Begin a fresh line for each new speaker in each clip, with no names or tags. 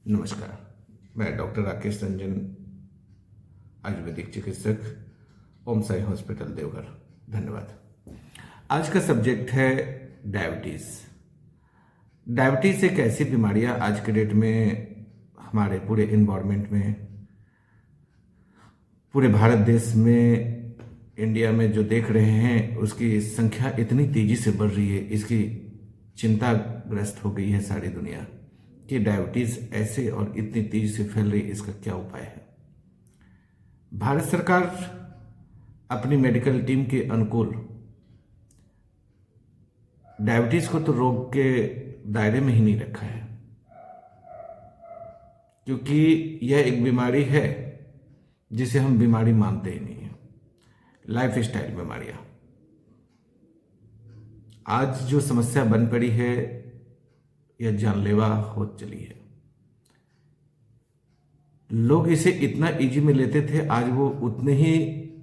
नमस्कार। मैं डॉक्टर राकेश रंजन, आयुर्वेदिक चिकित्सक, ओम साई हॉस्पिटल देवघर। धन्यवाद। आज का सब्जेक्ट है डायबिटीज़। डायबिटीज़ एक ऐसी बीमारियां आज के डेट में हमारे पूरे इन्वायरमेंट में, पूरे भारत देश में, इंडिया में जो देख रहे हैं उसकी संख्या इतनी तेजी से बढ़ रही है, इसकी चिंताग्रस्त हो गई है सारी दुनिया कि डायबिटीज़ ऐसे और इतनी तेजी से फैल रही है, इसका क्या उपाय है। भारत सरकार अपनी मेडिकल टीम के अनुकूल डायबिटीज़ को तो रोग के दायरे में ही नहीं रखा है, क्योंकि यह एक बीमारी है जिसे हम बीमारी मानते ही नहीं है। लाइफ स्टाइल बीमारियां आज जो समस्या बन पड़ी है यह जानलेवा हो चली है। लोग इसे इतना इजी में लेते थे, आज वो उतने ही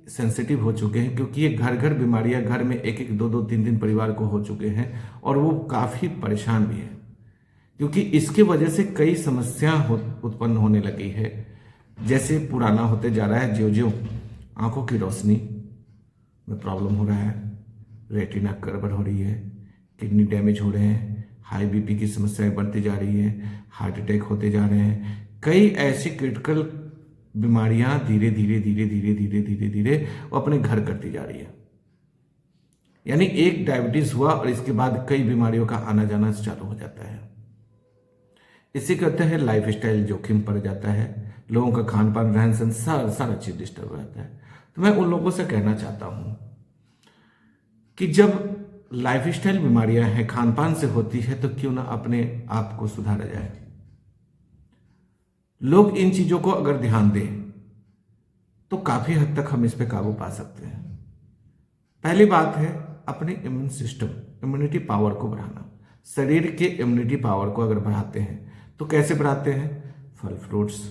सेंसिटिव हो चुके हैं, क्योंकि ये घर घर बीमारियां घर में एक एक दो दो तीन तीन परिवार को हो चुके हैं और वो काफ़ी परेशान भी है, क्योंकि इसके वजह से कई समस्याएं उत्पन्न होने लगी है। जैसे पुराना होते जा रहा है, ज्यों ज्यों आंखों की रोशनी में प्रॉब्लम हो रहा है, रेटिना गड़बड़ हो रही है, किडनी डैमेज हो रहे हैं, हाई बीपी की समस्याएं बढ़ती जा रही है, हार्ट अटैक होते जा रहे हैं। कई ऐसी क्रिटिकल बीमारियां धीरे धीरे धीरे धीरे धीरे धीरे धीरे वो अपने घर करती जा रही है। यानी एक डायबिटीज हुआ और इसके बाद कई बीमारियों का आना जाना चालू हो जाता है। इसी कहते हैं लाइफ स्टाइल जोखिम पड़ जाता है, लोगों का खान पान रहन सहन सारा चीज डिस्टर्ब हो जाता है। तो मैं उन लोगों से कहना चाहता हूं कि जब लाइफ स्टाइल बीमारियां हैं, खान पान से होती है, तो क्यों ना अपने आप को सुधारा जाए। लोग इन चीजों को अगर ध्यान दें तो काफी हद तक हम इस पे काबू पा सकते हैं। पहली बात है अपने इम्यून सिस्टम, इम्यूनिटी पावर को बढ़ाना। शरीर के इम्यूनिटी पावर को अगर बढ़ाते हैं तो कैसे बढ़ाते हैं? फल फ्रूट्स,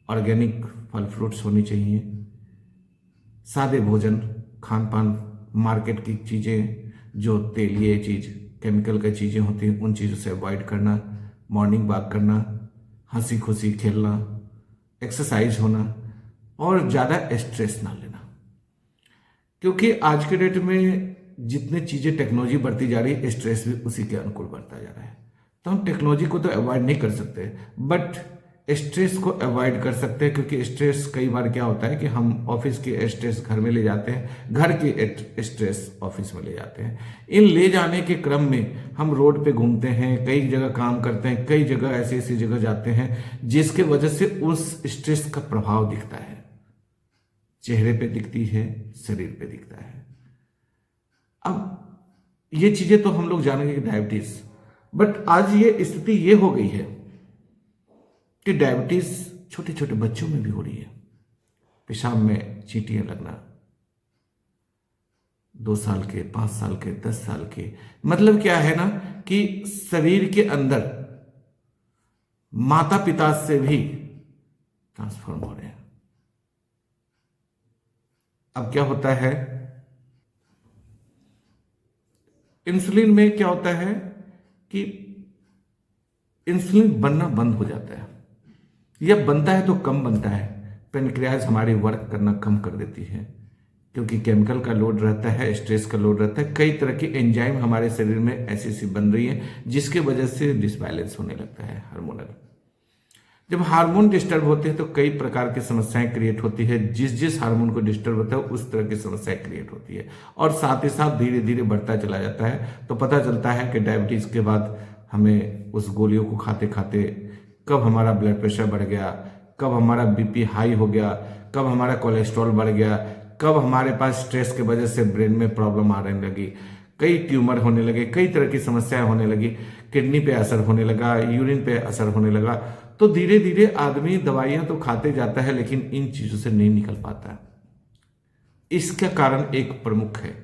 ऑर्गेनिक फल फ्रूट्स होनी चाहिए, सादे भोजन, खान पान, मार्केट की चीजें, जो तेलीय चीज, केमिकल की चीजें होती हैं, उन चीजों से अवॉइड करना, मॉर्निंग वॉक करना, हंसी खुशी खेलना, एक्सरसाइज होना और ज़्यादा स्ट्रेस ना लेना। क्योंकि आज के डेट में जितने चीज़ें टेक्नोलॉजी बढ़ती जा रही है, स्ट्रेस भी उसी के अनुकूल बढ़ता जा रहा है। तो हम टेक्नोलॉजी को तो अवॉइड नहीं कर सकते, बट स्ट्रेस को अवॉइड कर सकते हैं, क्योंकि स्ट्रेस कई बार क्या होता है कि हम ऑफिस के स्ट्रेस घर में ले जाते हैं, घर के स्ट्रेस ऑफिस में ले जाते हैं। इन ले जाने के क्रम में हम रोड पे घूमते हैं, कई जगह काम करते हैं, कई जगह ऐसी ऐसी जगह जाते हैं जिसके वजह से उस स्ट्रेस का प्रभाव दिखता है, चेहरे पे दिखती है, शरीर पे दिखता है। अब ये चीजें तो हम लोग जानेंगे कि डायबिटीज, बट आज ये स्थिति ये हो गई है कि डायबिटीज छोटे छोटे बच्चों में भी हो रही है। पेशाब में चींटियां लगना, 2 साल के, 5 साल के, 10 साल के, मतलब क्या है ना कि शरीर के अंदर माता पिता से भी ट्रांसफॉर्म हो रहे हैं। अब क्या होता है, इंसुलिन में क्या होता है कि इंसुलिन बनना बंद हो जाता है, या बनता है तो कम बनता है। पेनक्रियाज हमारी वर्क करना कम कर देती है, क्योंकि केमिकल का लोड रहता है, स्ट्रेस का लोड रहता है, कई तरह की एंजाइम हमारे शरीर में ऐसी ऐसी बन रही है जिसके वजह से डिसबैलेंस होने लगता है हार्मोनल। जब हार्मोन डिस्टर्ब होते हैं तो कई प्रकार की समस्याएं क्रिएट होती है। जिस जिस हार्मोन को डिस्टर्ब होता है उस तरह की समस्याएं क्रिएट होती है, और साथ ही साथ धीरे धीरे बढ़ता चला जाता है। तो पता चलता है कि डायबिटीज के बाद हमें उस गोलियों को खाते खाते कब हमारा ब्लड प्रेशर बढ़ गया, कब हमारा बीपी हाई हो गया, कब हमारा कोलेस्ट्रॉल बढ़ गया, कब हमारे पास स्ट्रेस की वजह से ब्रेन में प्रॉब्लम आने लगी, कई ट्यूमर होने लगे, कई तरह की समस्याएं होने लगी, किडनी पे असर होने लगा, यूरिन पे असर होने लगा। तो धीरे धीरे आदमी दवाइयां तो खाते जाता है, लेकिन इन चीजों से नहीं निकल पाता। इसका कारण एक प्रमुख है,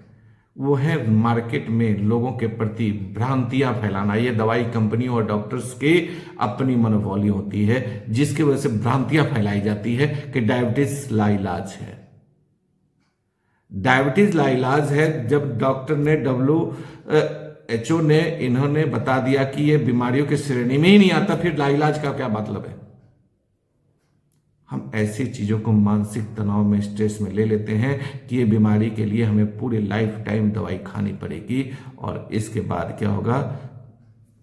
वो है मार्केट में लोगों के प्रति भ्रांतियां फैलाना। ये दवाई कंपनियों और डॉक्टर्स के अपनी मनोबॉली होती है, जिसकी वजह से भ्रांतियां फैलाई जाती है कि डायबिटीज लाइलाज है। डायबिटीज लाइलाज है जब डॉक्टर ने एचओ ने इन्होंने बता दिया कि ये बीमारियों की श्रेणी में ही नहीं आता, फिर लाइलाज का क्या मतलब है? हम ऐसी चीजों को मानसिक तनाव में, स्ट्रेस में ले लेते हैं कि ये बीमारी के लिए हमें पूरे लाइफ टाइम दवाई खानी पड़ेगी और इसके बाद क्या होगा,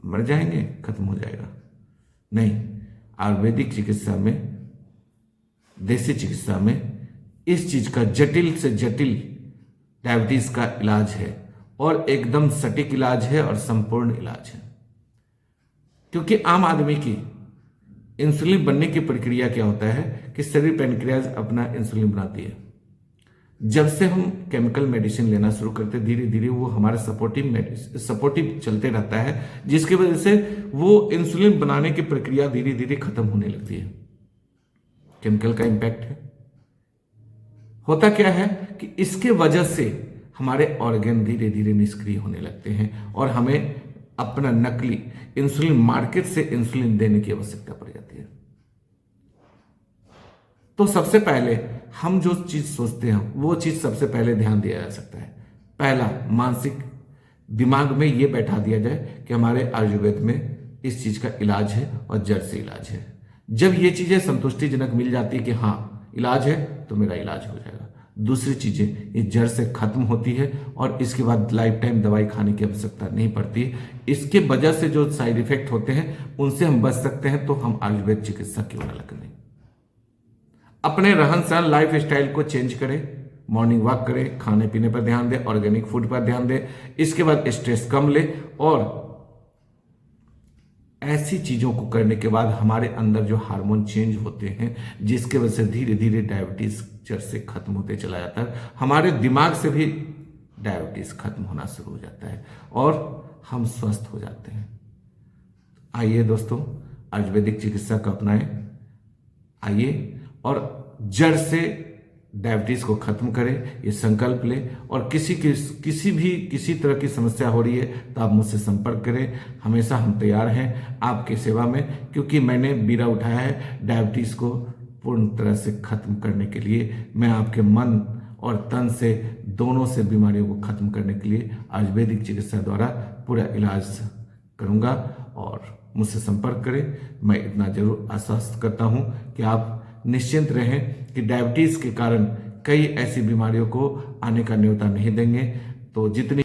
मर जाएंगे, खत्म हो जाएगा। नहीं, आयुर्वेदिक चिकित्सा में, देसी चिकित्सा में इस चीज का जटिल से जटिल डायबिटीज का इलाज है और एकदम सटीक इलाज है और संपूर्ण इलाज है। क्योंकि आम आदमी की इंसुलिन बनने की प्रक्रिया क्या होता है कि शरीर पैनक्रियाज अपना इंसुलिन बनाती है। जब से हम केमिकल मेडिसिन लेना शुरू करते, धीरे धीरे वो हमारा सपोर्टिव चलते रहता है, जिसकी वजह से वो इंसुलिन बनाने की प्रक्रिया धीरे धीरे खत्म होने लगती है। केमिकल का इंपैक्ट है। होता क्या है कि इसके वजह से हमारे ऑर्गन धीरे धीरे निष्क्रिय होने लगते हैं और हमें अपना नकली इंसुलिन, मार्केट से इंसुलिन देने की आवश्यकता पड़ जाती है। तो सबसे पहले हम जो चीज सोचते हैं वो चीज सबसे पहले ध्यान दिया जा सकता है। पहला, मानसिक दिमाग में ये बैठा दिया जाए कि हमारे आयुर्वेद में इस चीज का इलाज है और जड़ से इलाज है। जब ये चीजें संतुष्टिजनक मिल जाती है कि हाँ इलाज है, तो मेरा इलाज हो जाएगा। दूसरी चीजें ये जड़ से खत्म होती है और इसके बाद लाइफ टाइम दवाई खाने की आवश्यकता नहीं पड़ती। इसके वजह से जो साइड इफेक्ट होते हैं उनसे हम बच सकते हैं, तो हम आयुर्वेद चिकित्सा क्यों ना लगने। अपने रहन सहन, लाइफ स्टाइल को चेंज करें, मॉर्निंग वॉक करें, खाने पीने पर ध्यान दें, ऑर्गेनिक फूड पर ध्यान दें। इसके बाद स्ट्रेस कम ले और ऐसी चीजों को करने के बाद हमारे अंदर जो हार्मोन चेंज होते हैं, जिसके वजह से धीरे धीरे डायबिटीज जड़ से खत्म होते चला जाता है। हमारे दिमाग से भी डायबिटीज खत्म होना शुरू हो जाता है और हम स्वस्थ हो जाते हैं। आइए दोस्तों, आयुर्वेदिक चिकित्सा को अपनाएं। आइए और जड़ से डायबिटीज को खत्म करें, ये संकल्प लें। और किसी तरह की समस्या हो रही है तो आप मुझसे संपर्क करें। हमेशा हम तैयार हैं आपकी सेवा में, क्योंकि मैंने बीड़ा उठाया है डायबिटीज को पूर्ण तरह से खत्म करने के लिए। मैं आपके मन और तन से, दोनों से बीमारियों को खत्म करने के लिए आयुर्वेदिक चिकित्सा द्वारा पूरा इलाज करूंगा और मुझसे संपर्क करें। मैं इतना जरूर आश्वस्त करता हूं कि आप निश्चिंत रहें कि डायबिटीज के कारण कई ऐसी बीमारियों को आने का न्योता नहीं देंगे। तो जितनी